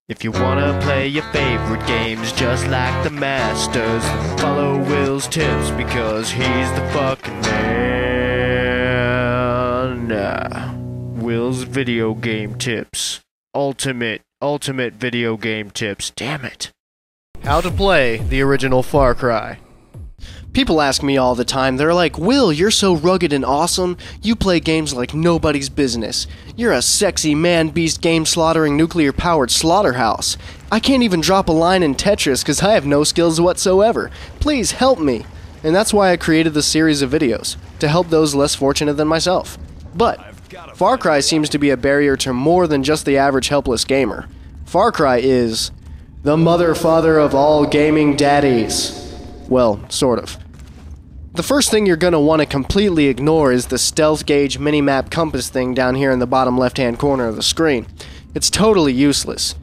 If you wanna play your favorite games just like the masters, follow Will's tips because he's the fucking man. Will's video game tips. Ultimate video game tips. Damn it. How to play the original Far Cry. People ask me all the time, they're like, Will, you're so rugged and awesome, you play games like nobody's business. You're a sexy man-beast game-slaughtering nuclear-powered slaughterhouse. I can't even drop a line in Tetris because I have no skills whatsoever. Please help me. And that's why I created this series of videos, to help those less fortunate than myself. But Far Cry seems to be a barrier to more than just the average helpless gamer. Far Cry is the mother-father of all gaming daddies. Well, sort of. The first thing you're going to want to completely ignore is the stealth gauge minimap compass thing down here in the bottom left-hand corner of the screen. It's totally useless.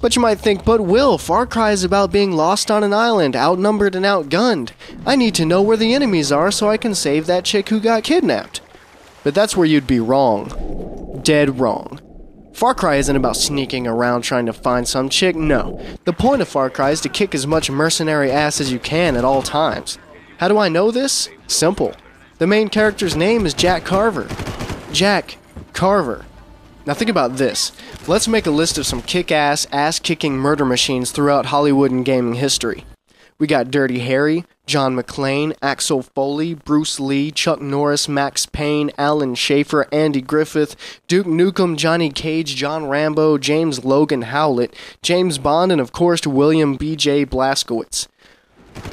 But you might think, but Will, Far Cry is about being lost on an island, outnumbered and outgunned. I need to know where the enemies are so I can save that chick who got kidnapped. But that's where you'd be wrong. Dead wrong. Far Cry isn't about sneaking around trying to find some chick, no. The point of Far Cry is to kick as much mercenary ass as you can at all times. How do I know this? Simple. The main character's name is Jack Carver. Jack Carver. Now think about this. Let's make a list of some kick-ass, ass-kicking murder machines throughout Hollywood and gaming history. We got Dirty Harry, John McClane, Axel Foley, Bruce Lee, Chuck Norris, Max Payne, Alan Schaefer, Andy Griffith, Duke Nukem, Johnny Cage, John Rambo, James Logan Howlett, James Bond, and of course William B.J. Blazkowicz.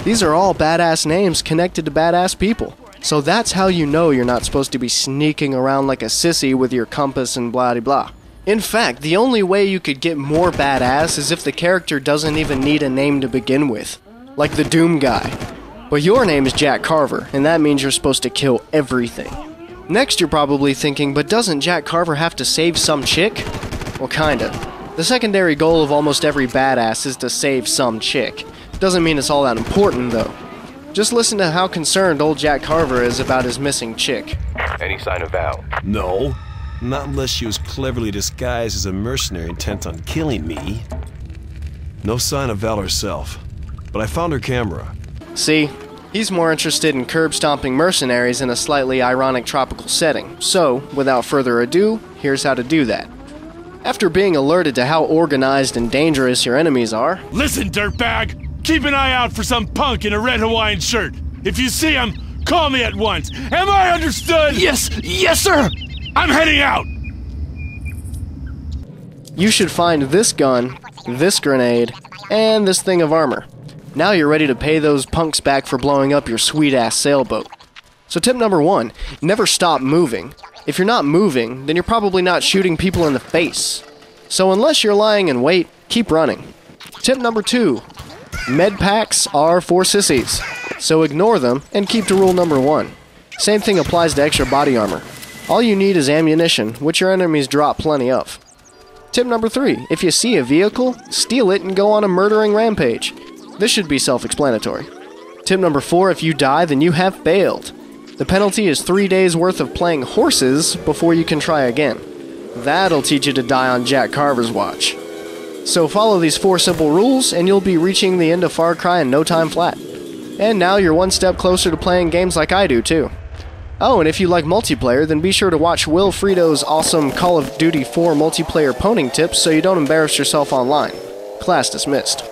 These are all badass names connected to badass people. So that's how you know you're not supposed to be sneaking around like a sissy with your compass and blah blah. In fact, the only way you could get more badass is if the character doesn't even need a name to begin with. Like the Doom guy. But your name is Jack Carver, and that means you're supposed to kill everything. Next you're probably thinking, but doesn't Jack Carver have to save some chick? Well, kinda. The secondary goal of almost every badass is to save some chick. Doesn't mean it's all that important, though. Just listen to how concerned old Jack Carver is about his missing chick. Any sign of Val? No. Not unless she was cleverly disguised as a mercenary intent on killing me. No sign of Val herself. But I found her camera. See, he's more interested in curb-stomping mercenaries in a slightly ironic tropical setting. So, without further ado, here's how to do that. After being alerted to how organized and dangerous your enemies are... Listen, dirtbag! Keep an eye out for some punk in a red Hawaiian shirt. If you see him, call me at once. Am I understood? Yes, sir! I'm heading out! You should find this gun, this grenade, and this thing of armor. Now you're ready to pay those punks back for blowing up your sweet-ass sailboat. So tip number 1, never stop moving. If you're not moving, then you're probably not shooting people in the face. So unless you're lying in wait, keep running. Tip number 2, med packs are for sissies. So ignore them and keep to rule number 1. Same thing applies to extra body armor. All you need is ammunition, which your enemies drop plenty of. Tip number 3, if you see a vehicle, steal it and go on a murdering rampage. This should be self-explanatory. Tip number 4, if you die, then you have failed. The penalty is 3 days worth of playing horses before you can try again. That'll teach you to die on Jack Carver's watch. So follow these 4 simple rules, and you'll be reaching the end of Far Cry in no time flat. And now you're one step closer to playing games like I do, too. Oh, and if you like multiplayer, then be sure to watch Will Frito's awesome Call of Duty 4 multiplayer poning tips so you don't embarrass yourself online. Class dismissed.